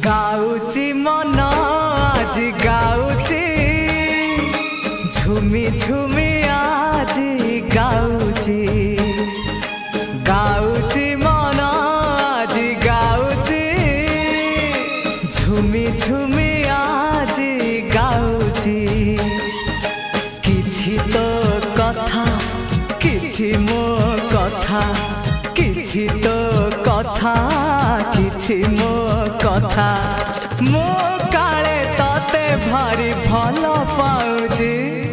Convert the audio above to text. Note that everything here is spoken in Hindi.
गाउची मन आज गाउची झुमी झुमी आज गाउची गाउची मन आज गाउची झुमी झुमी आज गाउची किछि तो कथा किछि मो कथा किछि तो कथा किछि मो कथा मो काले तते भारी भल पाउची।